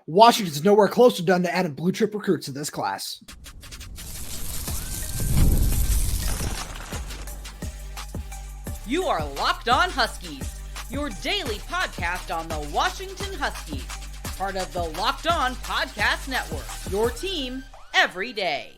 Washington's nowhere close to done to adding blue chip recruits to this class. You are Locked On Huskies, your daily podcast on the Washington Huskies, part of the Locked On Podcast Network, your team every day.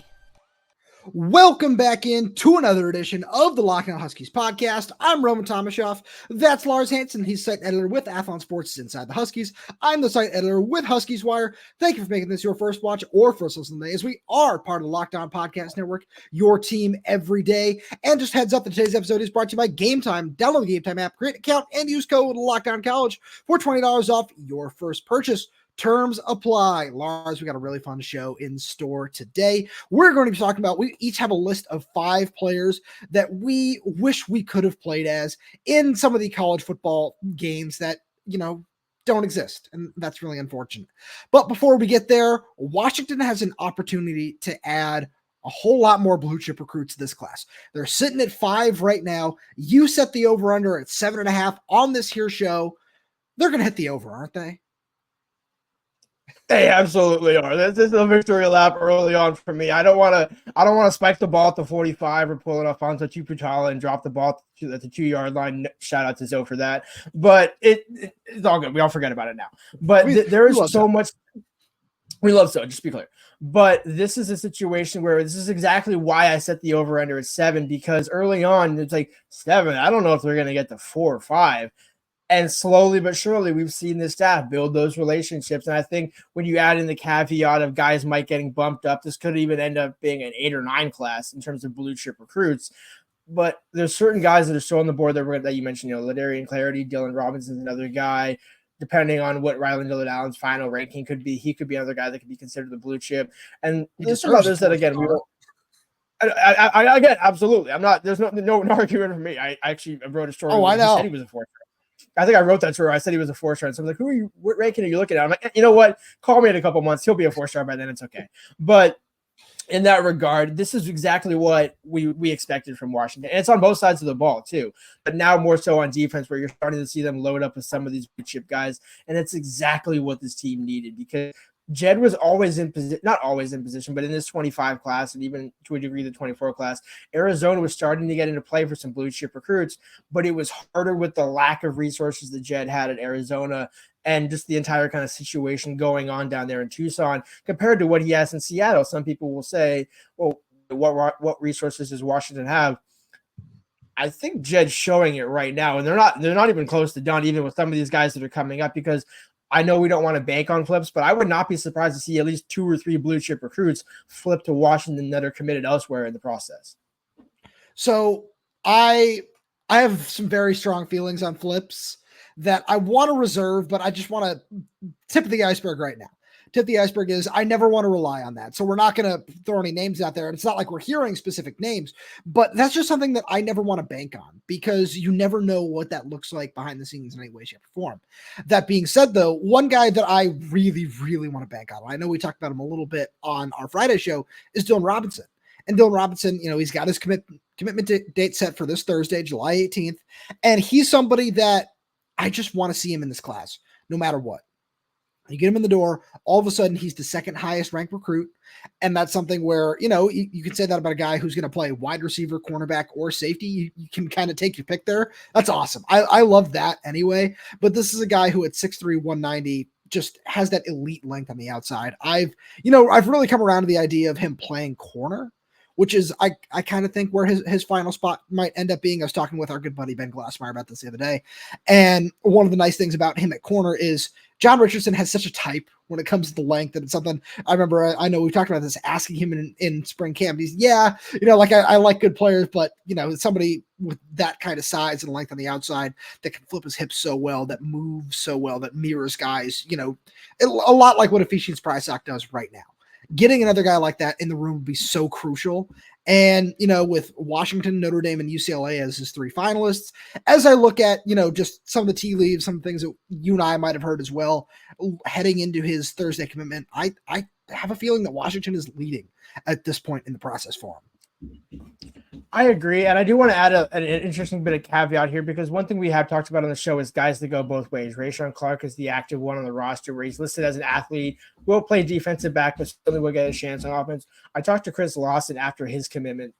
Welcome back in to another edition of the Locked On Huskies podcast. I'm Roman Tomashoff. That's Lars Hanson. He's site editor with Athlon Sports Inside the Huskies. I'm the site editor with Huskies Wire. Thank you for making this your first watch or first listen today, as we are part of the Locked On Podcast Network, your team every day. And just heads up that today's episode is brought to you by Game Time. Download the Game Time app, create an account, and use code LOCKEDONCollege for $20 off your first purchase. Terms apply. Lars, we got a really fun show in store today. We're going to be talking about, we each have a list of 5 players that we wish we could have played as in some of the college football games that, don't exist. And that's really unfortunate. But before we get there, Washington has an opportunity to add a whole lot more blue chip recruits to this class. They're sitting at 5 right now. You set the over under at 7.5 on this here show. They're going to hit the over, aren't they? They absolutely are. This is a victory lap early on for me. I don't want to spike the ball at the 45 or pull it off onto Chupachala and drop the ball at the 2-yard line. Shout out to Zoe for that. But it's all good. We all forget about it now. But there is so much. We love Zoe, just to be clear. But this is a situation where this is exactly why I set the over-under at 7, because early on, it's like 7. I don't know if they're going to get to 4 or 5. And slowly but surely, we've seen this staff build those relationships. And I think when you add in the caveat of guys might getting bumped up, this could even end up being an 8 or 9 class in terms of blue chip recruits. But there's certain guys that are still on the board that you mentioned, Ladarian Clardy, Dylan Robinson's another guy. Depending on what Rylon Dillard-Allen's final ranking could be, he could be another guy that could be considered the blue chip. And there's some others that, again, we won't. Again, absolutely. I'm not. There's no argument for me. I actually wrote a story. Oh, I know. He said he was a 4th. I think I wrote that story. I said he was a 4-star. So I'm like, what ranking are you looking at? I'm like, you know what? Call me in a couple months. He'll be a 4-star by then. It's okay. But in that regard, this is exactly what we expected from Washington. And it's on both sides of the ball too. But now more so on defense, where you're starting to see them load up with some of these blue chip guys. And it's exactly what this team needed, because Jedd was always in position, not always in position, but in this 25 class and even to a degree the 24 class, Arizona was starting to get into play for some blue chip recruits, but it was harder with the lack of resources that Jedd had at Arizona and just the entire kind of situation going on down there in Tucson compared to what he has in Seattle. Some people will say, well, what resources does Washington have? I think Jedd's showing it right now, and they're not even close to done, even with some of these guys that are coming up, because I know we don't want to bank on flips, but I would not be surprised to see at least 2 or 3 blue chip recruits flip to Washington that are committed elsewhere in the process. So I have some very strong feelings on flips that I want to reserve, but I just want to tip the iceberg right now. Tip the iceberg is I never want to rely on that. So we're not going to throw any names out there. It's not like we're hearing specific names, but that's just something that I never want to bank on, because you never know what that looks like behind the scenes in any way, shape, or form. That being said, though, one guy that I really, really want to bank on, I know we talked about him a little bit on our Friday show, is Dylan Robinson. And Dylan Robinson, he's got his commitment date set for this Thursday, July 18th. And he's somebody that I just want to see him in this class, no matter what. You get him in the door, all of a sudden he's the second highest ranked recruit. And that's something where, you can say that about a guy who's going to play wide receiver, cornerback, or safety. You can kind of take your pick there. That's awesome. I love that anyway. But this is a guy who at 6'3", 190 just has that elite length on the outside. I've really come around to the idea of him playing corner, which is I kind of think where his final spot might end up being. I was talking with our good buddy Ben Glassmeyer about this the other day. And one of the nice things about him at corner is John Richardson has such a type when it comes to the length, and it's something I remember. I know we've talked about this, asking him in spring camp. He's, I like good players, but somebody with that kind of size and length on the outside that can flip his hips so well, that moves so well, that mirrors guys, a lot like what Ephesians Prysock does right now. Getting another guy like that in the room would be so crucial. And, with Washington, Notre Dame, and UCLA as his 3 finalists, as I look at, just some of the tea leaves, some things that you and I might have heard as well, heading into his Thursday commitment, I have a feeling that Washington is leading at this point in the process for him. I agree. And I do want to add an interesting bit of caveat here, because one thing we have talked about on the show is guys that go both ways. Rylon Clark is the active one on the roster where he's listed as an athlete, will play defensive back, but certainly will get a chance on offense. I talked to Chris Lawson after his commitment,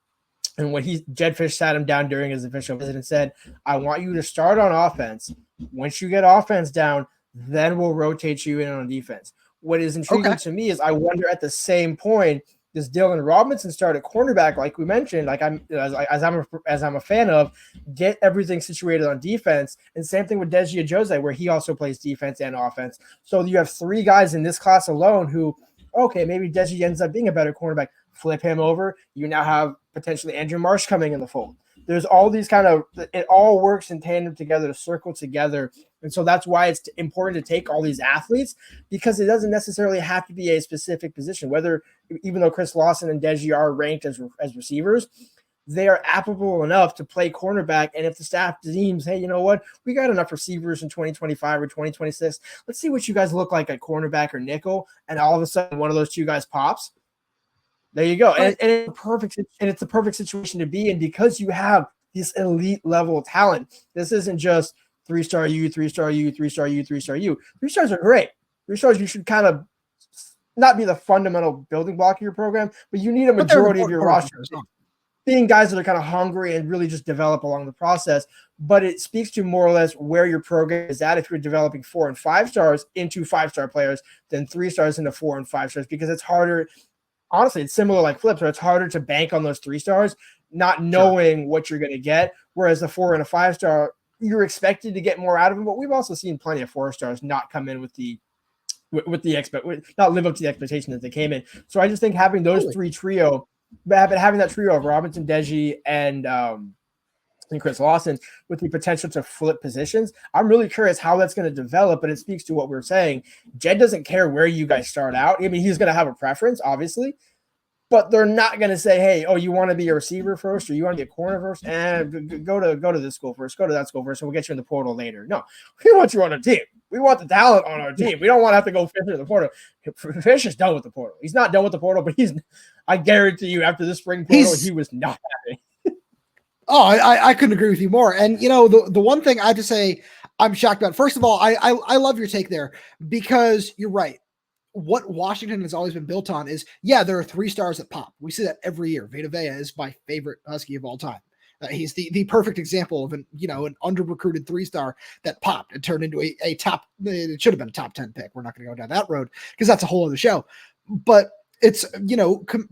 and when Jedd Fisch sat him down during his official visit and said, I want you to start on offense. Once you get offense down, then we'll rotate you in on defense. What is intriguing to me is I wonder at the same point, does Dylan Robinson start at cornerback, like we mentioned, like I'm a fan of, get everything situated on defense, and same thing with Deji Odunze, where he also plays defense and offense. So you have 3 guys in this class alone who, okay, maybe Deji ends up being a better cornerback. Flip him over. You now have potentially Andrew Marsh coming in the fold. There's all these it all works in tandem together to circle together. And so that's why it's important to take all these athletes, because it doesn't necessarily have to be a specific position, even though Chris Lawson and Deji are ranked as receivers, they are applicable enough to play cornerback. And if the staff deems, hey, you know what, we got enough receivers in 2025 or 2026, let's see what you guys look like at cornerback or nickel. And all of a sudden one of those 2 guys pops. There you go. And it's a perfect situation to be in, because you have this elite level of talent. This isn't just 3-star you, 3-star you, 3-star you, 3-star you. 3 stars are great. 3 stars, you should kind of not be the fundamental building block of your program, but you need a majority of your roster being guys that are kind of hungry and really just develop along the process. But it speaks to more or less where your program is at if you're developing 4 and 5 stars into 5-star players than 3 stars into 4 and 5 stars, because it's harder. Honestly, it's similar like flips, where it's harder to bank on those 3 stars, not knowing what you're going to get. Whereas the 4 and a 5-star, you're expected to get more out of them. But we've also seen plenty of 4 stars not come in not live up to the expectation that they came in. So I just think having those 3 trio, having that trio of Robinson, Deji, and Chris Lawson with the potential to flip positions, I'm really curious how that's going to develop, but it speaks to what we're saying. Jedd doesn't care where you guys start out. I mean, he's going to have a preference, obviously, but they're not going to say, hey, oh, you want to be a receiver first or you want to be a corner first? And go to this school first, go to that school first, and we'll get you in the portal later. No, we want you on our team. We want the talent on our team. We don't want to have to go fit into the portal. Fisch is done with the portal. He's not done with the portal, but I guarantee you after the spring portal, he was not happy. Oh, I couldn't agree with you more. And, the one thing I have to say I'm shocked about, first of all, I love your take there, because you're right. What Washington has always been built on is, there are 3 stars that pop. We see that every year. Vita Vea is my favorite Husky of all time. He's the perfect example of an under-recruited 3-star that popped and turned into a top, it should have been a top 10 pick. We're not going to go down that road because that's a whole other show. But it's,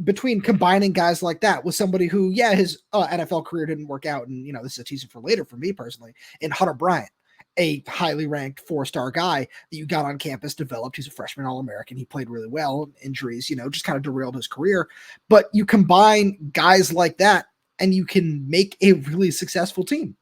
between combining guys like that with somebody who, his NFL career didn't work out. And, this is a teaser for later for me personally, in Hunter Bryant, a highly ranked 4-star guy that you got on campus, developed. He's a freshman All-American. He played really well. Injuries, just kind of derailed his career. But you combine guys like that and you can make a really successful team.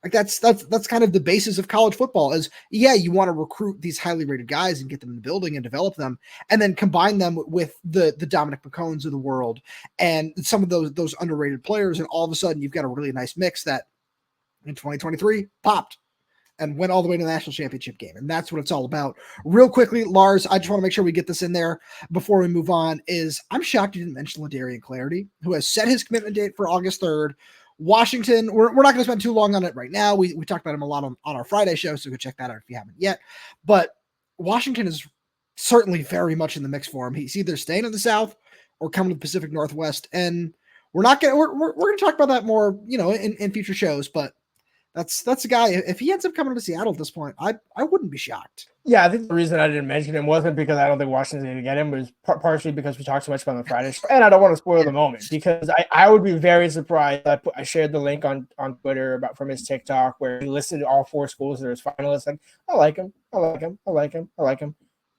Like that's kind of the basis of college football is, you want to recruit these highly rated guys and get them in the building and develop them, and then combine them with the Dominic McCones of the world and some of those underrated players. And all of a sudden you've got a really nice mix that in 2023 popped and went all the way to the national championship game. And that's what it's all about. Real quickly, Lars, I just want to make sure we get this in there before we move on, is I'm shocked you didn't mention Ladarian Clardy, who has set his commitment date for August 3rd. Washington, we're not going to spend too long on it right now. We talked about him a lot on our Friday show, so go check that out if you haven't yet. But Washington is certainly very much in the mix for him. He's either staying in the South or coming to the Pacific Northwest. And we're going to talk about that more, in future shows, but that's a guy. If he ends up coming to Seattle at this point, I wouldn't be shocked. Yeah, I think the reason I didn't mention him wasn't because I don't think Washington's going to get him. It was partially because we talked so much about him on the Friday show, and I don't want to spoil the moment because I would be very surprised. I shared the link on Twitter from his TikTok where he listed all 4 schools that are his finalists. Like, I like him.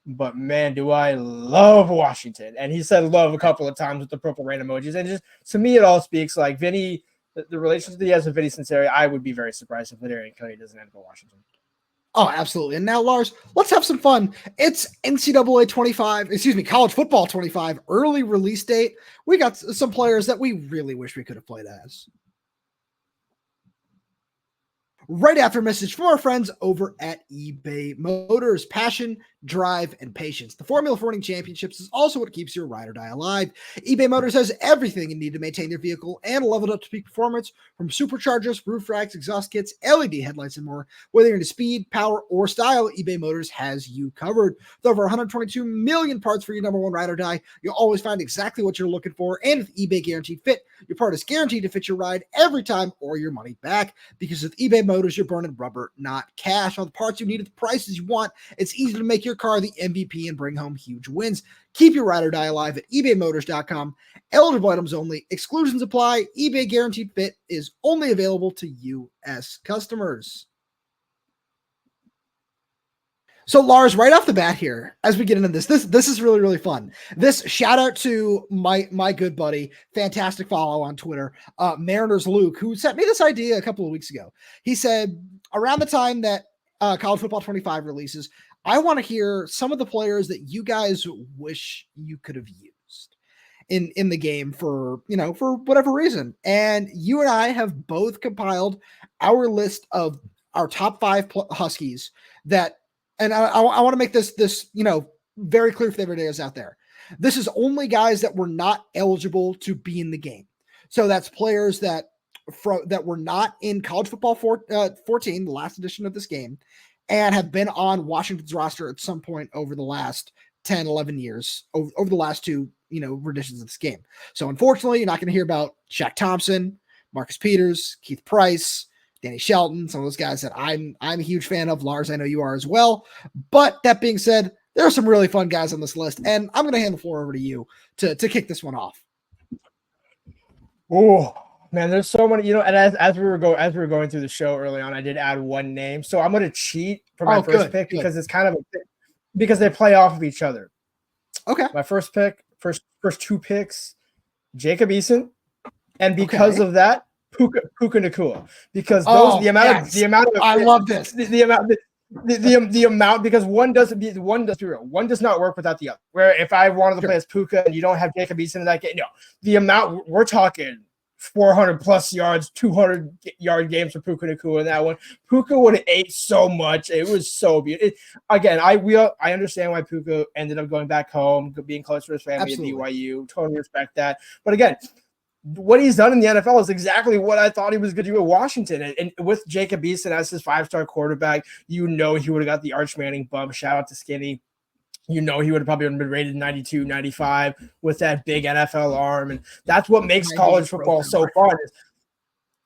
But man, do I love Washington. And he said love a couple of times with the purple rain emojis. And just to me, it all speaks like Vinny, the relationship that he has with Vinny Sinceri. I would be very surprised if Ladarian Clardy doesn't end up in Washington. Oh, absolutely. And now, Lars, let's have some fun. It's college football 25, early release date. We got some players that we really wish we could have played as. Right after a message from our friends over at eBay Motors. Passion, drive, and patience. The formula for winning championships is also what keeps your ride or die alive. eBay Motors has everything you need to maintain your vehicle and level it up to peak performance, from superchargers, roof racks, exhaust kits, LED headlights, and more. Whether you're into speed, power, or style, eBay Motors has you covered. With over 122 million parts for your number one ride or die, you'll always find exactly what you're looking for. And with eBay Guaranteed Fit, your part is guaranteed to fit your ride every time or your money back. Because with eBay Motors, you're burning rubber, not cash. On the parts you need at the prices you want, it's easy to make your car the MVP and bring home huge wins. Keep your ride or die alive at ebaymotors.com. Eligible items only. Exclusions apply. eBay Guaranteed Fit is only available to U.S. customers. So Lars, right off the bat here, as we get into this is really, really fun. This shout out to my good buddy, fantastic follow on Twitter, Mariners Luke, who sent me this idea a couple of weeks ago. He said, around the time that College Football 25 releases, I want to hear some of the players that you guys wish you could have used in the game for whatever reason. And you and I have both compiled our list of our top 5 Huskies that. And I want to make this very clear for the everydayers out there. This is only guys that were not eligible to be in the game. So that's players that were not in College Football 14, the last edition of this game, and have been on Washington's roster at some point over the last 10, 11 years, over the last 2 renditions of this game. So unfortunately, you're not going to hear about Shaq Thompson, Marcus Peters, Keith Price, Danny Shelton, some of those guys that I'm a huge fan of. Lars, I know you are as well. But that being said, there are some really fun guys on this list, and I'm going to hand the floor over to you to kick this one off. Oh man, there's so many. And as we were going through the show early on, I did add one name, so I'm going to cheat for my first pick because it's kind of because they play off of each other. Okay, my first 2 picks, Jacob Eason, and because of that. Puka Nacua, because the amount of I love this the amount because one does not work without the other. Where if I wanted to play as Puka and you don't have Jacob Eason in that game, the amount we're talking 400 plus yards, 200 yard games for Puka Nacua in that one. Puka would have ate so much. It was so beautiful. Again, I understand why Puka ended up going back home, being close to his family at BYU. Totally respect that. But again, what he's done in the NFL is exactly what I thought he was going to do at Washington. And with Jacob Eason as his 5-star quarterback, he would have got the Arch Manning bump. Shout out to Skinny. He would have probably been rated 92, 95 with that big NFL arm. And that's what makes college football so fun.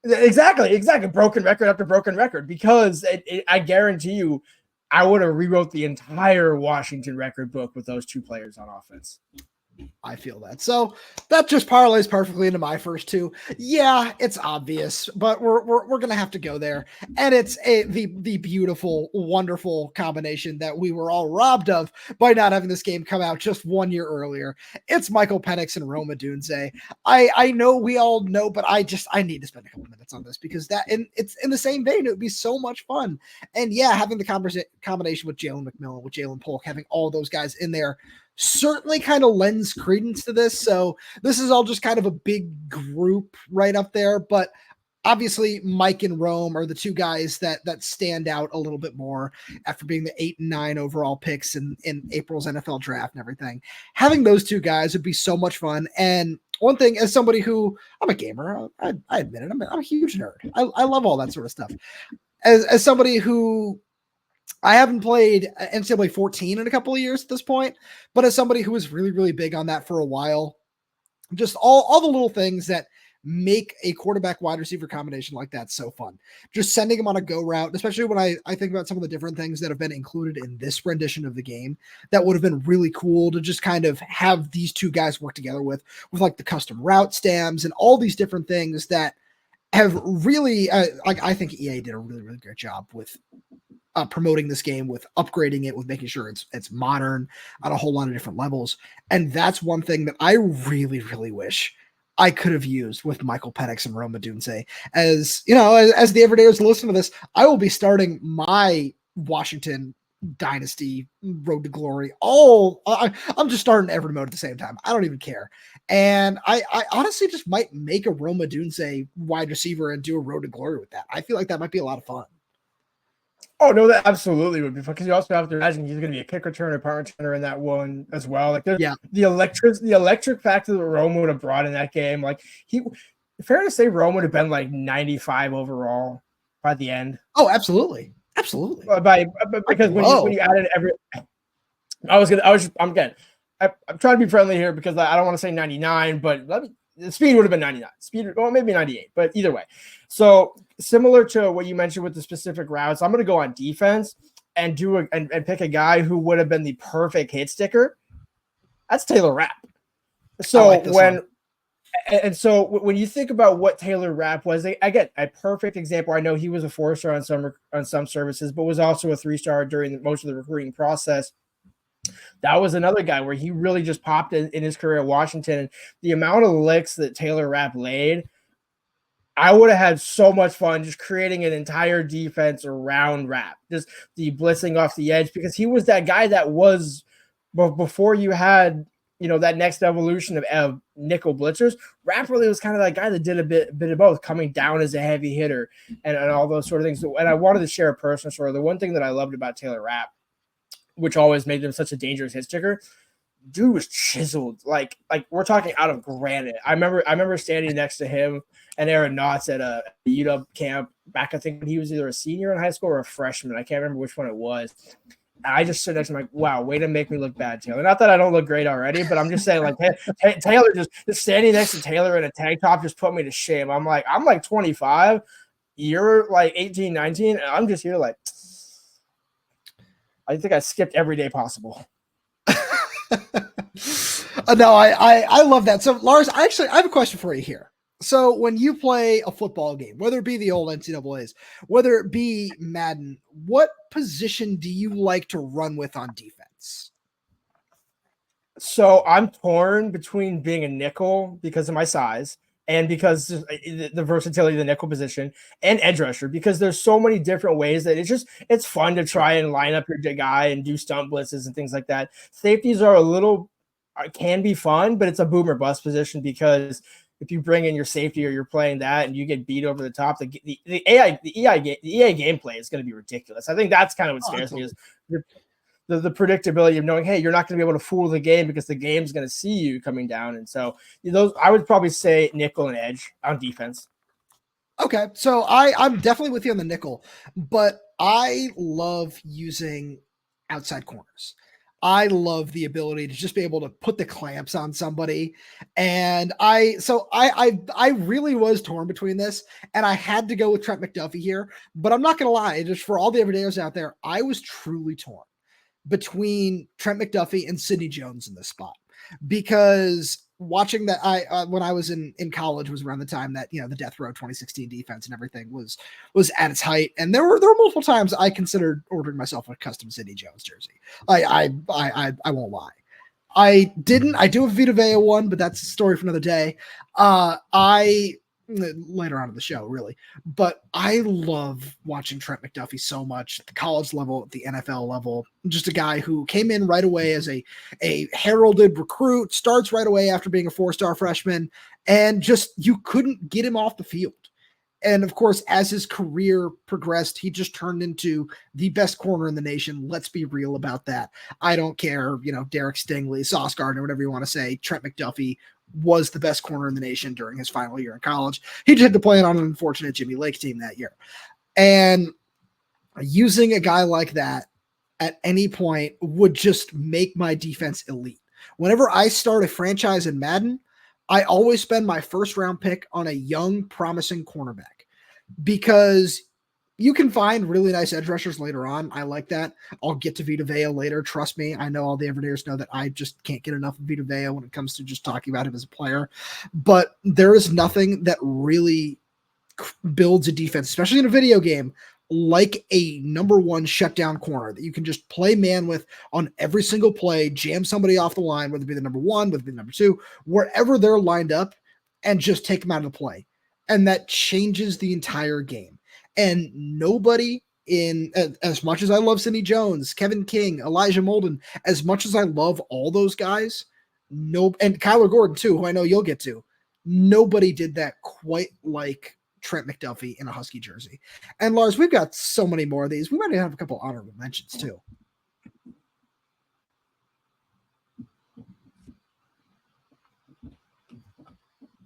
Exactly. Broken record after broken record, because I guarantee you, I would have rewrote the entire Washington record book with those 2 players on offense. I feel that. So that just parlays perfectly into my first 2. Yeah, it's obvious, but we're going to have to go there. And it's the beautiful, wonderful combination that we were all robbed of by not having this game come out just 1 year earlier. It's Michael Penix and Odunze. I know we all know, but I need to spend a couple minutes on this because it's in the same vein. It would be so much fun. And yeah, having the combination with Jalen McMillan, with Jalen Polk, having all those guys in there certainly kind of lends credence to this. So this is all just kind of a big group right up there, but obviously Mike and Rome are the 2 guys that stand out a little bit more after being the 8 and 9 overall picks in April's NFL draft and everything. Having those 2 guys would be so much fun. And one thing, as somebody who I'm a gamer, I admit it, I'm a huge nerd. I love all that sort of stuff. As somebody who I haven't played NCAA 14 in a couple of years at this point, but as somebody who was really, really big on that for a while, just all the little things that make a quarterback wide receiver combination like that so fun. Just sending them on a go route, especially when I think about some of the different things that have been included in this rendition of the game that would have been really cool to just kind of have these 2 guys work together with like the custom route stamps and all these different things that have really, I think EA did a really, really great job with promoting this game, with upgrading it, with making sure it's modern on a whole lot of different levels. And that's one thing that I really, really wish I could have used with Michael Penix and Odunze. As the everydayers listen to this, I will be starting my Washington dynasty road to glory. I'm just starting every mode at the same time. I don't even care. And I honestly just might make a Odunze wide receiver and do a road to glory with that. I feel like that might be a lot of fun. Oh no, that absolutely would be fun because you also have to imagine he's going to be a kick returner, punt returner in that one as well. Like the electric factor that Rome would have brought in that game. Like fair to say, Rome would have been like 95 overall by the end. Oh, absolutely. Because when you added I'm trying to be friendly here because I don't want to say 99, but the speed would have been 99. Maybe 98, but either way. So similar to what you mentioned with the specific routes, I'm going to go on defense and pick a guy who would have been the perfect hit sticker. That's Taylor Rapp. So when you think about what Taylor Rapp was, again, a perfect example. I know he was a 4-star on some services, but was also a 3-star during most of the recruiting process. That was another guy where he really just popped in his career at Washington. And the amount of licks that Taylor Rapp laid, I would have had so much fun just creating an entire defense around Rapp, just the blitzing off the edge, because he was that guy that was before you had, that next evolution of nickel blitzers. Rapp really was kind of that guy that did a bit of both, coming down as a heavy hitter and all those sort of things. And I wanted to share a personal story. The one thing that I loved about Taylor Rapp, which always made him such a dangerous hit sticker, dude was chiseled. Like we're talking out of granite. I remember standing next to him and Aaron Knotts at a UW camp back, I think when he was either a senior in high school or a freshman. I can't remember which one it was. And I just stood next to him like, wow, way to make me look bad, Taylor. Not that I don't look great already, but I'm just saying, like, Taylor just standing next to Taylor in a tank top just put me to shame. I'm like 25, you're like 18, 19, and I'm just here like, I think I skipped every day possible. No, I love that. So Lars, I have a question for you here. So when you play a football game, whether it be the old NCAAs, whether it be Madden, what position do you like to run with on defense? So I'm torn between being a nickel because of my size and because the versatility of the nickel position, and edge rusher, because there's so many different ways that it's fun to try and line up your guy and do stunt blitzes and things like that. Safeties can be fun, but it's a boom or bust position, because if you bring in your safety or you're playing that and you get beat over the top, the EA gameplay is going to be ridiculous. I think that's kind of what scares me, is the predictability of knowing, hey, you're not going to be able to fool the game because the game's going to see you coming down. And so I would probably say nickel and edge on defense. Okay. So I'm definitely with you on the nickel, but I love using outside corners. I love the ability to just be able to put the clamps on somebody. And I really was torn between this, and I had to go with Trent McDuffie here, but I'm not going to lie. Just for all the everydayers out there, I was truly torn between Trent McDuffie and Sidney Jones in this spot, because watching that, when I was in college was around the time that, the Death Row 2016 defense and everything was at its height. And there were multiple times I considered ordering myself a custom Sidney Jones jersey. I won't lie. I didn't. I do have a Vita Vea one, but that's a story for another day. Later on in the show, really. But I love watching Trent McDuffie so much at the college level, at the NFL level. Just a guy who came in right away as a heralded recruit, starts right away after being a 4-star freshman, and just you couldn't get him off the field. And of course, as his career progressed, he just turned into the best corner in the nation. Let's be real about that. I don't care, Derek Stingley, Sauce Gardner, whatever you want to say. Trent McDuffie was the best corner in the nation during his final year in college. He just had to play on an unfortunate Jimmy Lake team that year. And using a guy like that at any point would just make my defense elite. Whenever I start a franchise in Madden, I always spend my first round pick on a young, promising cornerback, because you can find really nice edge rushers later on. I like that. I'll get to Vita Vea later. Trust me. I know all the everydayers know that I just can't get enough of Vita Vea when it comes to just talking about him as a player. But there is nothing that really builds a defense, especially in a video game, like a number one shutdown corner that you can just play man with on every single play, jam somebody off the line, whether it be the number one, whether it be the number two, wherever they're lined up, and just take them out of the play. And that changes the entire game. And nobody as much as I love Sidney Jones, Kevin King, Elijah Molden, as much as I love all those guys, and Kyler Gordon too, who I know you'll get to, nobody did that quite like Trent McDuffie in a Husky jersey. And Lars, we've got so many more of these. We might even have a couple honorable mentions too.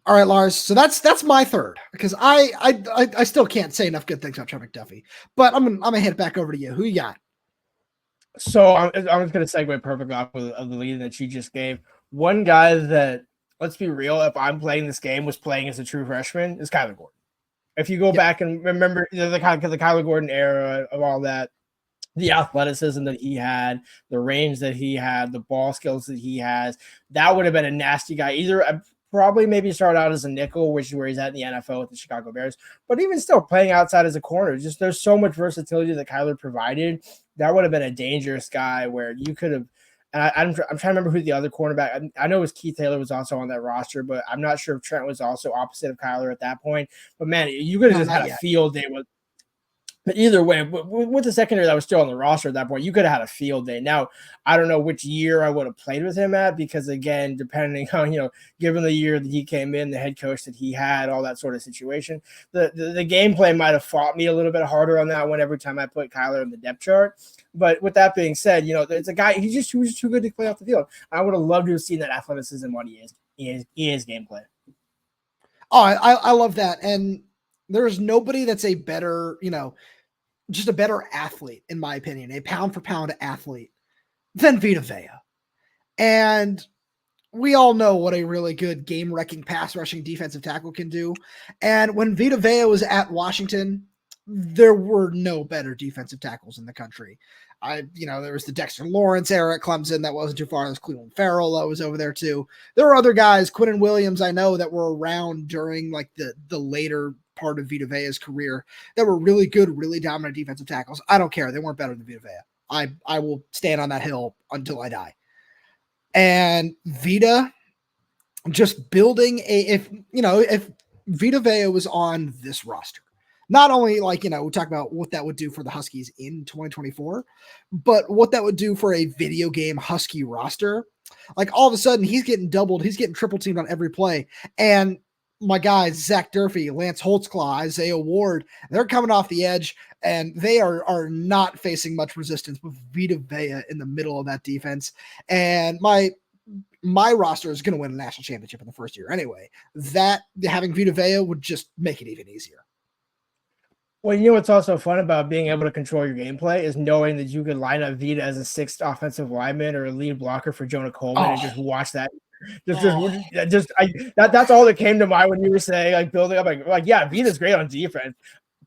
All right, Lars. So that's my third, because I still can't say enough good things about Trent McDuffie. But I'm gonna hand it back over to you. Who you got? So I'm just going to segue perfectly off of the lead that you just gave. One guy that, let's be real, if I'm playing this game, was playing as a true freshman is Kyler Gordon. If you go back and remember the Kyler Gordon era of all that, the athleticism that he had, the range that he had, the ball skills that he has, that would have been a nasty guy. Either probably maybe start out as a nickel, which is where he's at in the NFL with the Chicago Bears, but even still playing outside as a corner, just there's so much versatility that Kyler provided. That would have been a dangerous guy where you could have, and I'm trying to remember who the other cornerback, I know it was Keith Taylor was also on that roster, but I'm not sure if Trent was also opposite of Kyler at that point. But man, you could have just had a field day with. But either way, with the secondary that was still on the roster at that point, you could have had a field day. Now, I don't know which year I would have played with him at, because again, depending on, given the year that he came in, the head coach that he had, all that sort of situation, the gameplay might have fought me a little bit harder on that one every time I put Kyler in the depth chart. But with that being said, it's a guy, he was just too good to play off the field. I would have loved to have seen that athleticism on EA's gameplay. Oh, I love that. And there's nobody that's a better, just a better athlete, in my opinion, a pound for pound athlete than Vita Vea. And we all know what a really good game wrecking pass rushing defensive tackle can do. And when Vita Vea was at Washington, there were no better defensive tackles in the country. There was the Dexter Lawrence era at Clemson that wasn't too far. There's Cleveland Farrell that was over there too. There were other guys, Quinnen Williams, I know, that were around during like the later part of Vita Vea's career that were really good, really dominant defensive tackles. I don't care. They weren't better than Vita Vea. I will stand on that hill until I die. And Vita just building if Vita Vea was on this roster, not only we talk about what that would do for the Huskies in 2024, but what that would do for a video game Husky roster. Like all of a sudden he's getting doubled, he's getting triple teamed on every play. And my guys, Zach Durfee, Lance Holtzclaw, Isaiah Ward, they're coming off the edge, and they are not facing much resistance with Vita Vea in the middle of that defense. And my roster is going to win a national championship in the first year anyway. That having Vita Vea would just make it even easier. Well, what's also fun about being able to control your gameplay is knowing that you could line up Vita as a sixth offensive lineman or a lead blocker for Jonah Coleman and just watch that. That's all that came to mind when you were saying like building up like yeah, Vita's great on defense.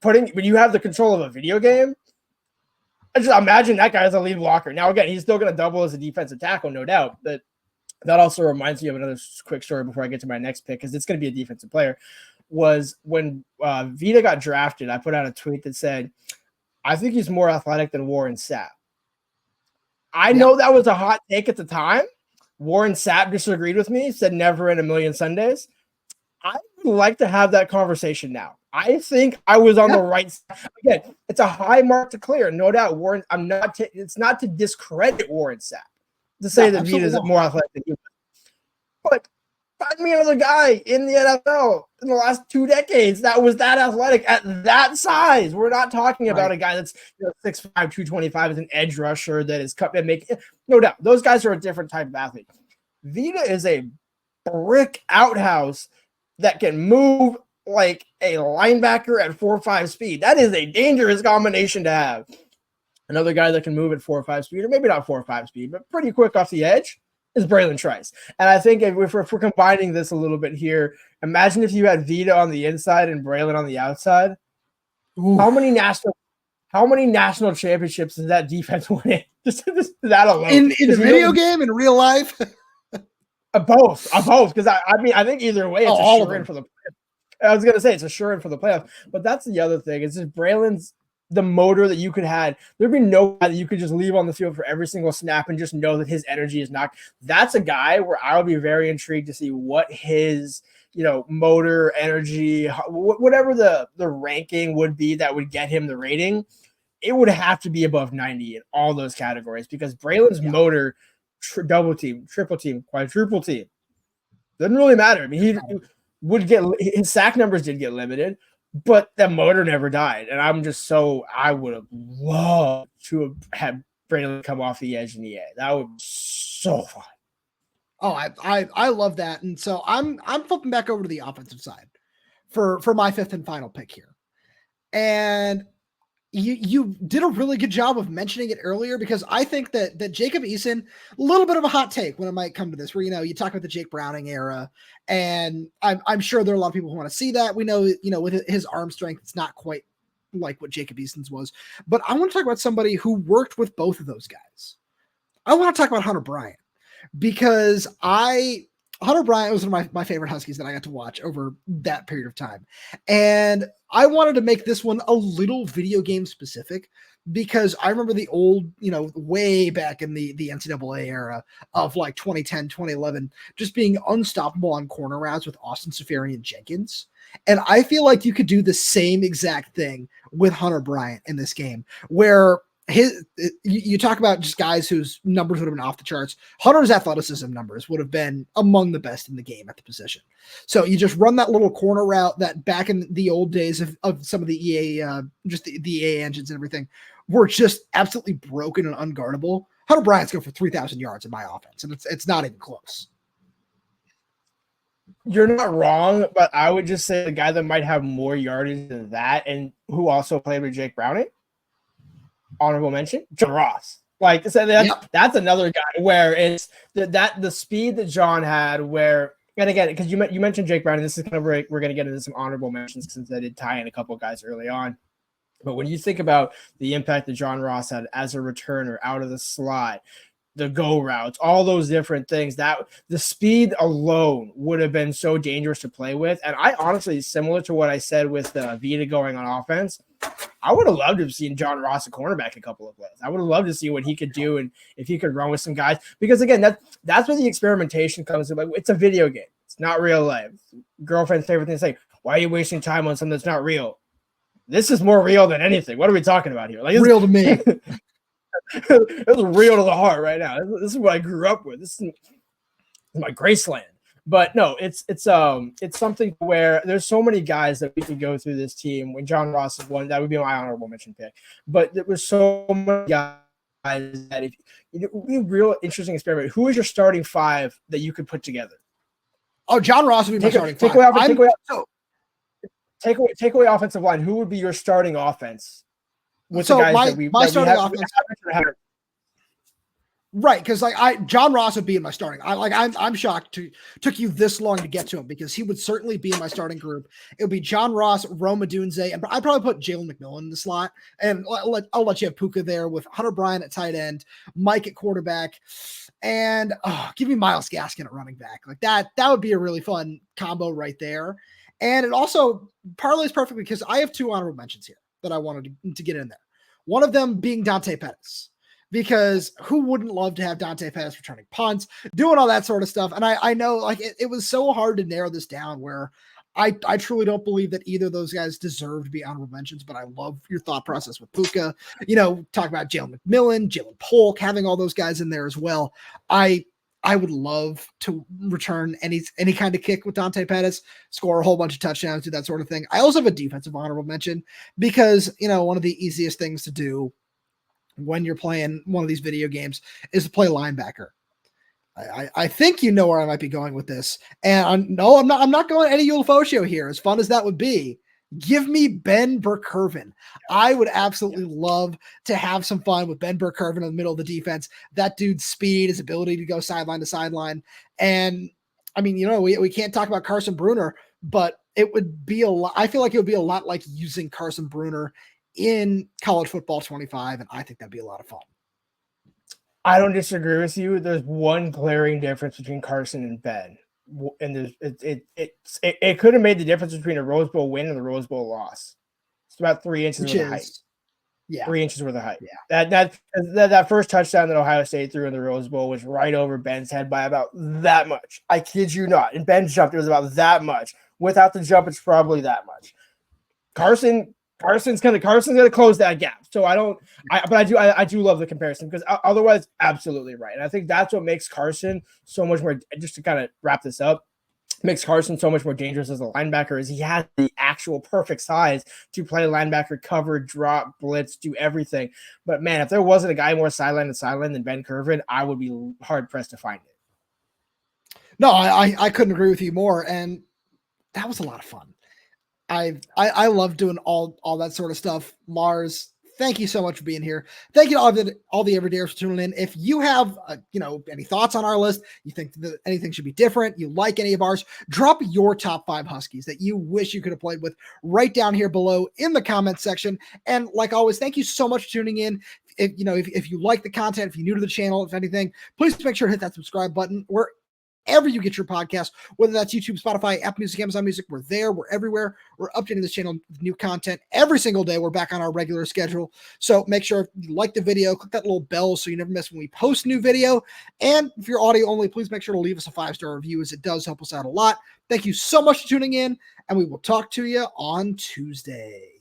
When you have the control of a video game, I just imagine that guy as a lead blocker. Now again, he's still going to double as a defensive tackle, no doubt. But that also reminds me of another quick story before I get to my next pick, because it's going to be a defensive player. Was when Vita got drafted, I put out a tweet that said, "I think he's more athletic than Warren Sapp." I know that was a hot take at the time. Warren Sapp disagreed with me, said never in a million Sundays. I would like to have that conversation now. I think I was on the right side. Again, it's a high mark to clear, no doubt. Warren, it's not to discredit Warren Sapp to say that Vita is more athletic than you. But find me another guy in the NFL in the last 2 decades that was that athletic at that size. We're not talking about a guy that's 6'5", 225 as an edge rusher that is cut and make. No doubt, those guys are a different type of athlete. Vita is a brick outhouse that can move like a linebacker at 4.5 speed. That is a dangerous combination to have. Another guy that can move at 4.5 speed, or maybe not 4.5 speed, but pretty quick off the edge, is Braylon Trice. And I think if we're combining this a little bit here, imagine if you had Vita on the inside and Braylon on the outside. Ooh. How many national championships does that defense win? Just that alone. In the video game, in real life? Both. Because I think either way, it's a sure in for the playoff. I was going to say it's a sure in for the playoff. But that's the other thing. It's just Braylon's the motor that you could have. There'd be no guy that you could just leave on the field for every single snap and just know that his energy is not. That's a guy where I would be very intrigued to see what his, motor, energy, whatever the ranking would be that would get him the rating. It would have to be above 90 in all those categories, because Braylon's motor, double team, triple team, quadruple team, doesn't really matter. I mean, he would get his sack numbers did get limited, but that motor never died. And I would have loved to have had Brandon come off the edge in the A. That would be so fun. Oh, I love that. And so I'm flipping back over to the offensive side for my fifth and final pick here. And you did a really good job of mentioning it earlier, because I think that Jacob Eason, a little bit of a hot take when it might come to this, where, you talk about the Jake Browning era, and I'm sure there are a lot of people who want to see that. We know, with his arm strength, it's not quite like what Jacob Eason's was, but I want to talk about somebody who worked with both of those guys. I want to talk about Hunter Bryant, because Hunter Bryant was one of my favorite Huskies that I got to watch over that period of time. And I wanted to make this one a little video game specific, because I remember the old, way back in the NCAA era of like 2010, 2011, just being unstoppable on corner routes with Austin Seferian-Jenkins. And I feel like you could do the same exact thing with Hunter Bryant in this game, where you talk about just guys whose numbers would have been off the charts. Hunter's athleticism numbers would have been among the best in the game at the position. So you just run that little corner route that back in the old days of some of the EA, just the EA engines and everything, were just absolutely broken and unguardable. Hunter Bryant's go for 3,000 yards in my offense, and it's not even close. You're not wrong, but I would just say the guy that might have more yardage than that, and who also played with Jake Browning, honorable mention, John Ross. Like, so that's another guy where it's the speed that John had, where, and again, because you mentioned Jake Browning, this is kind of where we're going to get into some honorable mentions, since I did tie in a couple of guys early on. But when you think about the impact that John Ross had as a returner out of the slot, the go routes, all those different things, that the speed alone would have been so dangerous to play with. And I honestly, similar to what I said with Vita going on offense, I would have loved to have seen John Ross a cornerback a couple of plays. I would have loved to see what he could do and if he could run with some guys. Because again, that's where the experimentation comes in. Like, it's a video game. It's not real life. Girlfriend's favorite thing to say, why are you wasting time on something that's not real? This is more real than anything. What are we talking about here? Like, it's real to me. It's real to the heart right now. This is what I grew up with. This is my Graceland. But no, it's something where there's so many guys that we could go through this team. When John Ross is one, that would be my honorable mention pick. But there was so many guys that if it would be a real interesting experiment. Who is your starting five that you could put together? Oh, John Ross would be my starting five. Take away offensive line. Who would be your starting offense? With so the guys my starting offense. Right, because John Ross would be in my starting. I'm shocked took you this long to get to him, because he would certainly be in my starting group. It would be John Ross, Rome Odunze, and I'd probably put Jalen McMillan in the slot, and I'll let you have Puka there with Hunter Bryant at tight end, Mike at quarterback, and give me Myles Gaskin at running back. Like that would be a really fun combo right there. And it also parlays perfectly, because I have two honorable mentions here that I wanted to get in there. One of them being Dante Pettis, because who wouldn't love to have Dante Pettis returning punts, doing all that sort of stuff. And I know, like, it was so hard to narrow this down, where I truly don't believe that either of those guys deserve to be honorable mentions, but I love your thought process with Puka. Talk about Jalen McMillan, Jalen Polk, having all those guys in there as well. I would love to return any kind of kick with Dante Pettis, score a whole bunch of touchdowns, do that sort of thing. I also have a defensive honorable mention, because, one of the easiest things to do when you're playing one of these video games is to play linebacker. I think you know where I might be going with this. And I'm not going Eddie Ulofoshio here, as fun as that would be. Give me Ben Burke-Irvin. I would absolutely love to have some fun with Ben Burke-Irvin in the middle of the defense. That dude's speed, his ability to go sideline to sideline. And I mean, we can't talk about Carson Bruner, but it would be a lot. I feel like it would be a lot like using Carson Bruner in college football 25. And I think that'd be a lot of fun. I don't disagree with you. There's one glaring difference between Carson and Ben. And it could have made the difference between a Rose Bowl win and a Rose Bowl loss. It's about 3 inches worth of height. Yeah, 3 inches worth of height. Yeah, that first touchdown that Ohio State threw in the Rose Bowl was right over Ben's head by about that much. I kid you not. And Ben jumped, it was about that much. Without the jump, it's probably that much. Carson's gonna close that gap. So I do love the comparison, because otherwise, absolutely right. And I think that's what makes Carson so much more. Just to kind of wrap this up, makes Carson so much more dangerous as a linebacker is he has the actual perfect size to play linebacker, cover, drop, blitz, do everything. But man, if there wasn't a guy more sideline to sideline than Ben Curvin, I would be hard pressed to find it. No, I couldn't agree with you more. And that was a lot of fun. I love doing all that sort of stuff. Lars, thank you so much for being here. Thank you to all the everydayers for tuning in. If you have, any thoughts on our list, you think that anything should be different, you like any of ours, drop your top 5 Huskies that you wish you could have played with right down here below in the comments section. And like always, thank you so much for tuning in. If you like the content, if you're new to the channel, if anything, please make sure to hit that subscribe button wherever you get your podcast, whether that's YouTube, Spotify, Apple Music, Amazon Music. We're there. We're everywhere. We're updating this channel with new content every single day. We're back on our regular schedule. So make sure if you like the video, click that little bell so you never miss when we post new video. And if you're audio only, please make sure to leave us a 5-star review, as it does help us out a lot. Thank you so much for tuning in, and we will talk to you on Tuesday.